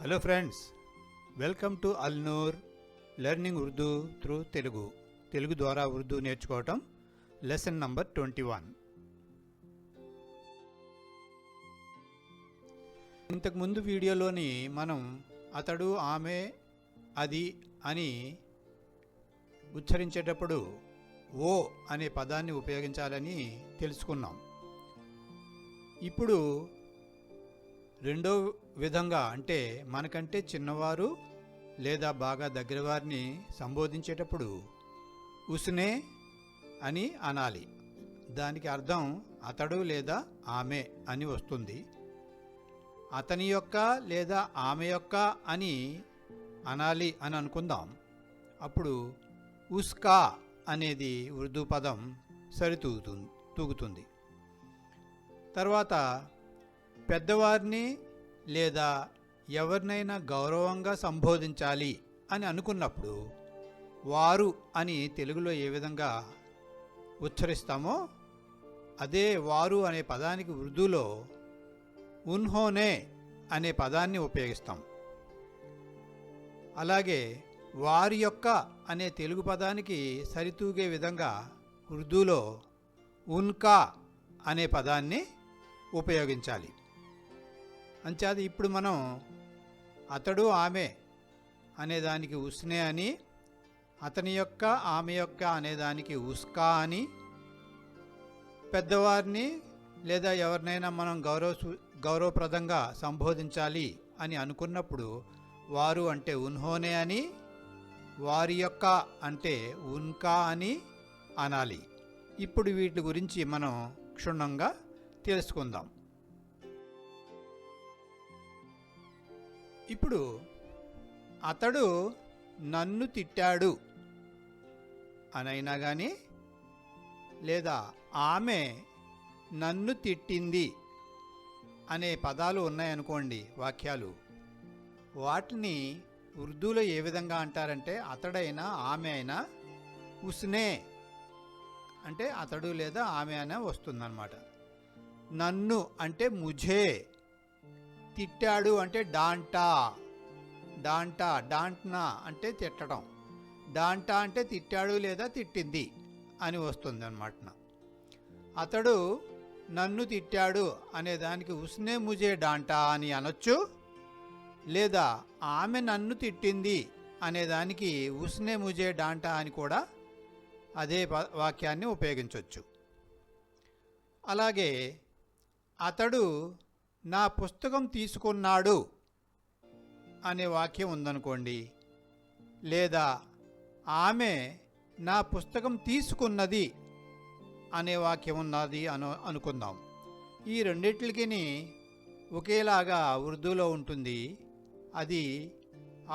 Hello friends, welcome to Alnoor learning Urdu through Telugu ద్వారా ఉర్దూ నేర్చుకోవటం lesson number 21. ఇంతకుముందు వీడియోలోని మనం అతడు, ఆమె, అది అని ఉచ్చరించేటప్పుడు ఓ అనే పదాన్ని ఉపయోగించాలని తెలుసుకున్నాం. ఇప్పుడు రెండో విధంగా, అంటే మనకంటే చిన్నవారు లేదా బాగా దగ్గర వారిని సంబోధించేటప్పుడు ఉస్నే అని అనాలి. దానికి అర్థం అతడు లేదా ఆమె అని వస్తుంది. అతని యొక్క లేదా ఆమె యొక్క అని అనాలి అని అనుకుందాం. అప్పుడు ఉస్కా అనేది ఉర్దూ పదం సరితూగుతుంది. తర్వాత పెద్దవారిని లేదా ఎవరినైనా గౌరవంగా సంబోధించాలి అని అనుకున్నప్పుడు వారు అని తెలుగులో ఏ విధంగా ఉచ్చరిస్తామో అదే వారు అనే పదానికి ఉర్దూలో ఉన్హోనే అనే పదాన్ని ఉపయోగిస్తాం. అలాగే వారి యొక్క అనే తెలుగు పదానికి సరితూగే విధంగా ఉర్దూలో ఉన్కా అనే పదాన్ని ఉపయోగించాలి. అంచేత ఇప్పుడు మనం అతడు, ఆమె అనేదానికి ఉస్నే అని, అతని యొక్క, ఆమె యొక్క అనేదానికి ఉస్కా అని, పెద్దవారిని లేదా ఎవరినైనా మనం గౌరవప్రదంగా సంబోధించాలి అని అనుకున్నప్పుడు వారు అంటే ఉన్హోనే అని, వారి యొక్క అంటే ఉన్కా అని అనాలి. ఇప్పుడు వీటి గురించి మనం క్షుణ్ణంగా తెలుసుకుందాం. ఇప్పుడు అతడు నన్ను తిట్టాడు అనైనా కానీ, లేదా ఆమె నన్ను తిట్టింది అనే పదాలు ఉన్నాయనుకోండి, వాక్యాలు. వాటిని ఉర్దూలో ఏ విధంగా అంటారంటే అతడైనా ఆమె అయినా ఉస్నే అంటే అతడు లేదా ఆమె అయినా వస్తుందన్నమాట. నన్ను అంటే ముఝే, తిట్టాడు అంటే డాంటా, డాంట్నా అంటే తిట్టడం, డాంటా అంటే తిట్టాడు లేదా తిట్టింది అని వస్తుంది అన్నమాట. అతడు నన్ను తిట్టాడు అనే దానికి ఉస్నే ముజే డాంటా అని అనొచ్చు, లేదా ఆమె నన్ను తిట్టింది అనేదానికి ఉస్నే ముజే డాంటా అని కూడా అదే వాక్యాన్ని ఉపయోగించవచ్చు. అలాగే అతడు నా పుస్తకం తీసుకున్నాడు అనే వాక్యం ఉందనుకోండి, లేదా ఆమె నా పుస్తకం తీసుకున్నది అనే వాక్యం ఉన్నది అనుకుందాం. ఈ రెండిట్లకి ఒకేలాగా ఉర్దూలో ఉంటుంది. అది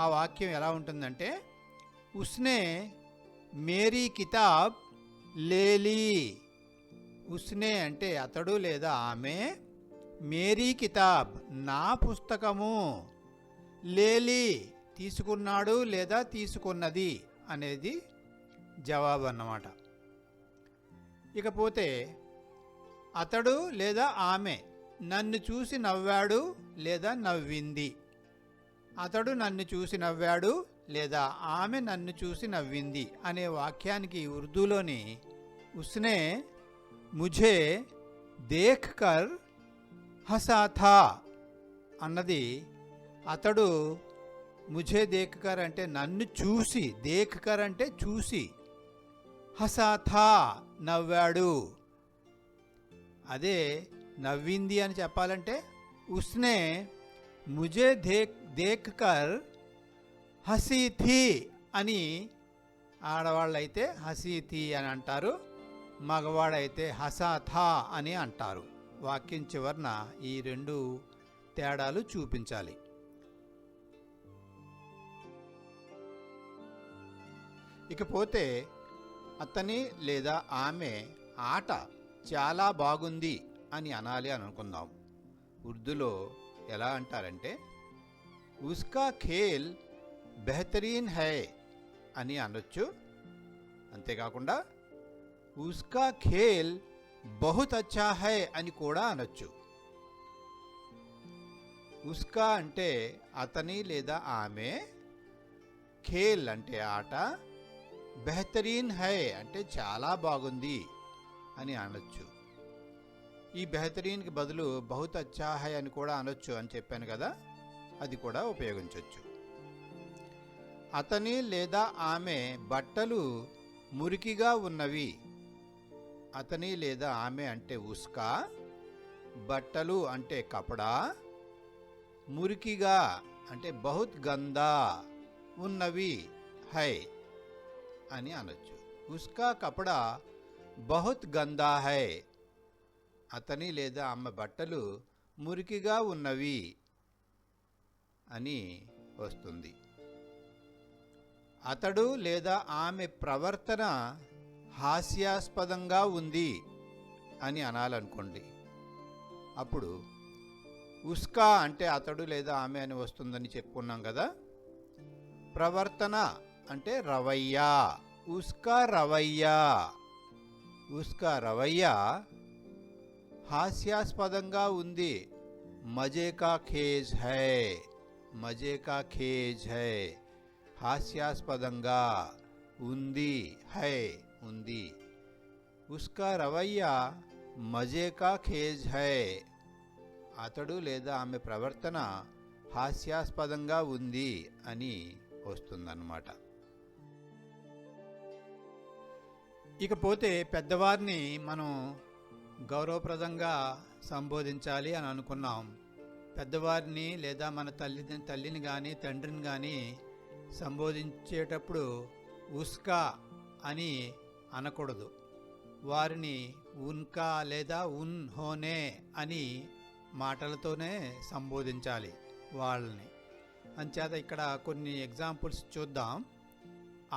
ఆ వాక్యం ఎలా ఉంటుందంటే ఉస్నే మేరీ కితాబ్ లేలీ. ఉస్నే అంటే అతడు లేదా ఆమె, మేరీ కితాబ్ నా పుస్తకము, లేలీ తీసుకున్నాడు లేదా తీసుకున్నది అనేది జవాబు అన్నమాట. ఇకపోతే అతడు లేదా ఆమె నన్ను చూసి నవ్వాడు లేదా నవ్వింది. అతడు నన్ను చూసి నవ్వాడు లేదా ఆమె నన్ను చూసి నవ్వింది అనే వాక్యానికి ఉర్దూలోని ఉస్నే ముఝే దేఖ్ కర్ హసా థా అన్నది, అతడు ముఝే దేఖ్ కర్ అంటే నన్ను చూసి, దేఖ్ కర్ అంటే చూసి, హసా థా నవ్వాడు. అదే నవ్వింది అని చెప్పాలంటే ఉస్నే ముఝే దేఖ్ కర్ హసీ థీ అని, ఆడవాళ్ళైతే హసీ థీ అని అంటారు, మగవాడైతే హసా థా అని అంటారు. వాక్యం చివరన ఈ రెండు తేడాలు చూపించాలి. ఇకపోతే అతని లేదా ఆమె ఆట చాలా బాగుంది అని అనాలి అని అనుకుందాం. ఉర్దూలో ఎలా అంటారంటే ఉస్కా ఖేల్ బెహతరీన్ హై అని అనొచ్చు. అంతేకాకుండా ఉస్కా ఖేల్ బహుత్ అచ్చా హై అని కూడా అనొచ్చు. ఉస్కా అంటే అతని లేదా ఆమె, ఖేల్ అంటే ఆట, బెహతరీన్ హై అంటే చాలా బాగుంది అని అనొచ్చు. ఈ బెహతరీన్కి బదులు బహుత్ అచ్చా హై అని కూడా అనొచ్చు అని చెప్పాను కదా, అది కూడా ఉపయోగించవచ్చు. అతని లేదా ఆమె బట్టలు మురికిగా ఉన్నవి. అతని లేదా ఆమె అంటే ఉస్కా, బట్టలు అంటే కపడా, మురికిగా అంటే బహుత్ గందా ఉన్నవి హై అని అనొచ్చు. ఉస్కా కపడా బహుత్ గందా హై. అతని లేదా ఆమె బట్టలు మురికిగా ఉన్నవి అని వస్తుంది. అతడు లేదా ఆమె ప్రవర్తన హాస్యాస్పదంగా ఉంది అని అనాలనుకోండి. అప్పుడు ఉస్కా అంటే అతడు లేదా ఆమె అని వస్తుందని చెప్పుకున్నాం కదా. ప్రవర్తన అంటే రవయ్యా, ఉస్కా రవయ్యా. ఉస్కా రవయ్యా హాస్యాస్పదంగా ఉంది. మజే కా ఖేజ్ హై, మజే కా ఖేజ్ హై. హాస్యాస్పదంగా ఉంది, హై ఉంది. ఉస్కా రవయ్యా మజే కా ఖేజ్ హై. అతడు లేదా ఆమె ప్రవర్తన హాస్యాస్పదంగా ఉంది అని వస్తుందన్నమాట. ఇకపోతే పెద్దవారిని మనం గౌరవప్రదంగా సంబోధించాలి అని అనుకున్నాం. పెద్దవారిని లేదా మన తల్లిని కానీ తండ్రిని కానీ సంబోధించేటప్పుడు ఉస్కా అని అనకూడదు. వారిని ఉన్కా లేదా ఉన్ హోనే అని మాటలతోనే సంబోధించాలి వాళ్ళని. అంచేత ఇక్కడ కొన్ని ఎగ్జాంపుల్స్ చూద్దాం.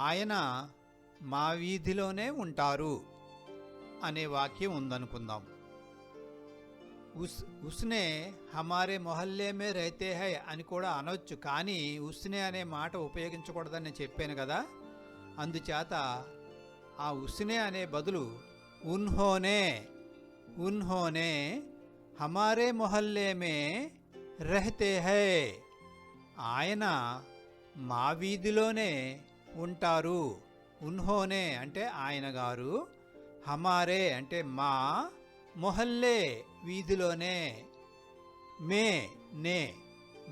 ఆయన మా వీధిలోనే ఉంటారు అనే వాక్యం ఉందనుకుందాం. ఉస్నే హమారే మొహల్లే మే రహతే హై అని కూడా అనొచ్చు, కానీ ఉస్నే అనే మాట ఉపయోగించకూడదని నేను చెప్పాను కదా. అందుచేత ఆ ఉస్నే అనే బదులు ఉన్హోనే, ఉన్హోనే హమారే మొహల్లే మే రహతే హై. ఆయన మా వీధిలోనే ఉంటారు. ఉన్హోనే అంటే ఆయన గారు, హమారే అంటే మా, మొహల్లే వీధిలోనే, మే నే,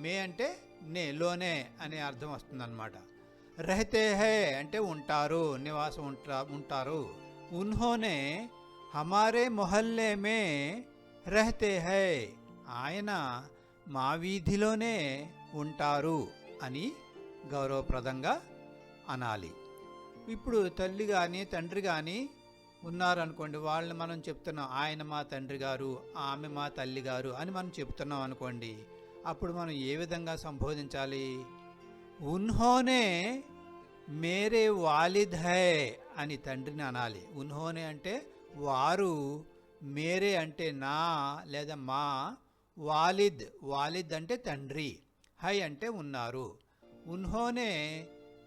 మే అంటే నే లోనే అనే అర్థం వస్తుందన్నమాట. రహతే హై అంటే ఉంటారు, నివాసం ఉంటారు. ఉన్హోనే హమారే మొహల్లే మే రహతే హై. ఆయన మా వీధిలోనే ఉంటారు అని గౌరవప్రదంగా అనాలి. ఇప్పుడు తల్లి కానీ తండ్రి కానీ ఉన్నారనుకోండి, వాళ్ళని మనం చెప్తున్నాం ఆయన మా తండ్రి గారు, ఆమె మా తల్లి గారు అని మనం చెప్తున్నాం అనుకోండి. అప్పుడు మనం ఏ విధంగా సంబోధించాలి? ఉన్హోనే మేరే వాలిద్ హై అని తండ్రిని అనాలి. ఉన్హోనే అంటే వారు, మేరే అంటే నా లేదా మా, వాలిద్, వాలిద్ అంటే తండ్రి, హై అంటే ఉన్నారు. ఉన్హోనే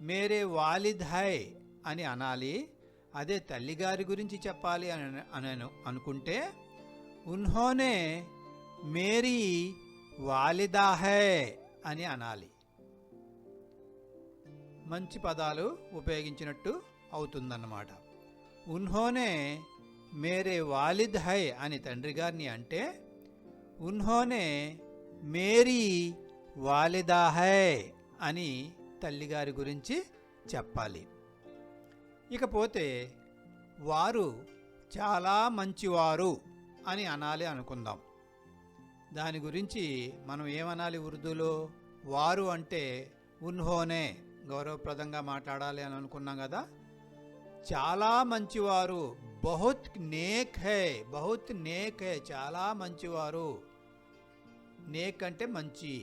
మేరే వాలిద్ హై అని అనాలి. అదే తల్లిగారి గురించి చెప్పాలి అని అనుకుంటే ఉన్హోనే మేరీ వాలిదా హై అని అనాలి. మంచి పదాలు ఉపయోగించినట్టు అవుతుందన్నమాట. ఉన్హోనే మేరే వాలిద్ హై అని తండ్రి గారిని అంటే, ఉన్హోనే మేరీ వాలిదా హై అని తల్లిగారి గురించి చెప్పాలి. ఇకపోతే వారు చాలా మంచివారు అని అనాలి అనుకుందాం. దాని గురించి మనం ఏమనాలి ఉర్దూలో? వారు అంటే ఉన్హోనే గౌరవప్రదంగా మాట్లాడాలి అని అనుకున్నాం కదా. చాలా మంచివారు, బహుత్ నేక్ హై, బహుత్ నేక్ హై చాలా మంచివారు. నేక్ అంటే మంచి,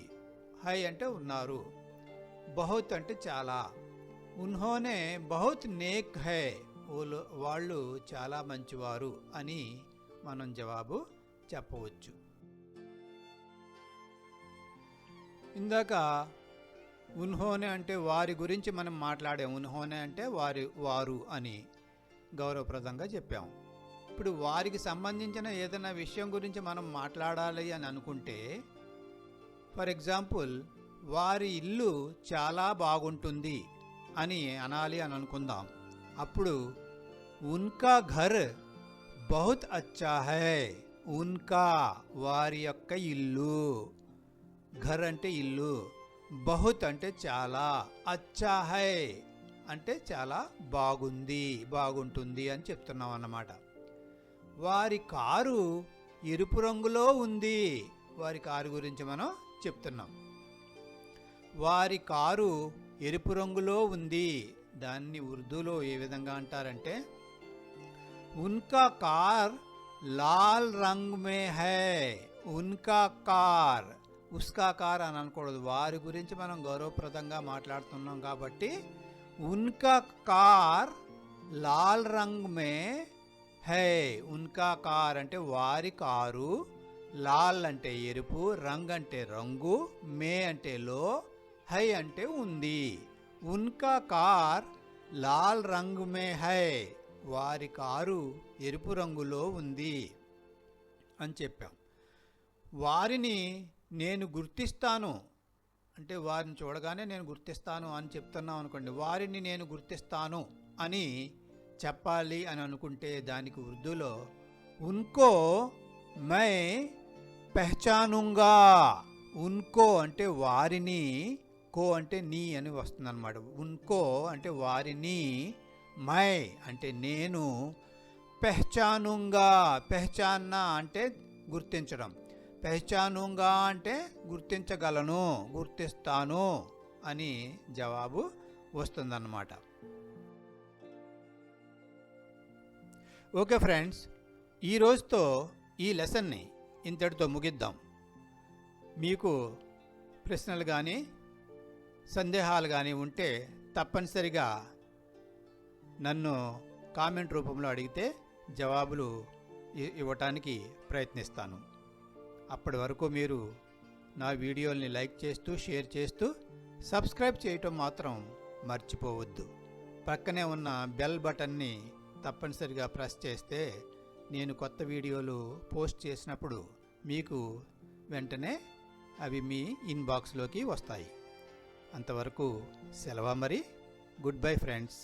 హై అంటే ఉన్నారు, బహుత్ అంటే చాలా. ఉన్హోనే బహుత్ నేక్ హై, వాళ్ళు చాలా మంచివారు అని మనం జవాబు చెప్పవచ్చు. ఇందాక ఉన్హోనే అంటే వారి గురించి మనం మాట్లాడాం. ఉన్హోనే అంటే వారు అని గౌరవప్రదంగా చెప్పాము. ఇప్పుడు వారికి సంబంధించిన ఏదైనా విషయం గురించి మనం మాట్లాడాలి అని అనుకుంటే ఫర్ ఎగ్జాంపుల్ వారి ఇల్లు చాలా బాగుంటుంది అని అనాలి అని అనుకుందాం. అప్పుడు ఉన్కా ఘర్ బహుత్ అచ్చా హై. ఉన్కా వారి యొక్క ఇల్లు, ఘర్ అంటే ఇల్లు, బహుత్ అంటే చాలా, అచ్చా హై అంటే చాలా బాగుంది, బాగుంటుంది అని చెప్తున్నాం అన్నమాట. వారి కారు ఎరుపు రంగులో ఉంది. వారి కారు గురించి మనం చెప్తున్నాం. వారి కారు ఎరుపు రంగులో ఉంది. దాన్ని ఉర్దూలో ఏ విధంగా అంటారంటే ఉన్కా కార్ లాల్ రంగ్ మే హై. ఉన్కా కార్, ఉస్కా కార్ అని అనకూడదు. వారి గురించి మనం గౌరవప్రదంగా మాట్లాడుతున్నాం కాబట్టి ఉన్కా కార్ లాల్ రంగ్ మే హై. ఉన్కా కార్ అంటే వారి కారు, లాల్ అంటే ఎరుపు, రంగ్ అంటే రంగు, మే అంటే లో, హై అంటే ఉంది. ఉన్కా కార్ లాల్ రంగ్ మే హై. వారి కారు ఎరుపు రంగులో ఉంది అని చెప్పాం. వారిని నేను గుర్తిస్తాను అంటే వారిని చూడగానే నేను గుర్తిస్తాను అని చెప్తున్నాం అనుకోండి. వారిని నేను గుర్తిస్తాను అని చెప్పాలి అని అనుకుంటే దానికి ఉర్దూలో ఉన్కో మై పెహచానుంగా. ఉన్కో అంటే వారిని, కో అంటే నీ అని వస్తుందన్నమాట. ఉన్కో అంటే వారిని, మై అంటే నేను, పెహచానుంగా, పెహచాన్నా అంటే గుర్తించడం, పెహచానుంగా అంటే గుర్తించగలను, గుర్తిస్తాను అని జవాబు వస్తుందన్నమాట. ఓకే ఫ్రెండ్స్, ఈ రోజుతో ఈ లెసన్ని ఇంతటితో ముగిద్దాం. మీకు ప్రశ్నలు కానీ సందేహాలు కానీ ఉంటే తప్పనిసరిగా నన్ను కామెంట్ రూపంలో అడిగితే జవాబులు ఇవ్వటానికి ప్రయత్నిస్తాను. అప్పటి వరకు మీరు నా వీడియోల్ని లైక్ చేస్తూ, షేర్ చేస్తూ, సబ్స్క్రైబ్ చేయటం మాత్రం మర్చిపోవద్దు. పక్కనే ఉన్న బెల్ బటన్ని తప్పనిసరిగా ప్రెస్ చేస్తే నేను కొత్త వీడియోలు పోస్ట్ చేసినప్పుడు మీకు వెంటనే అవి మీ ఇన్బాక్స్లోకి వస్తాయి. అంతవరకు సెలవు మరి. Good bye friends.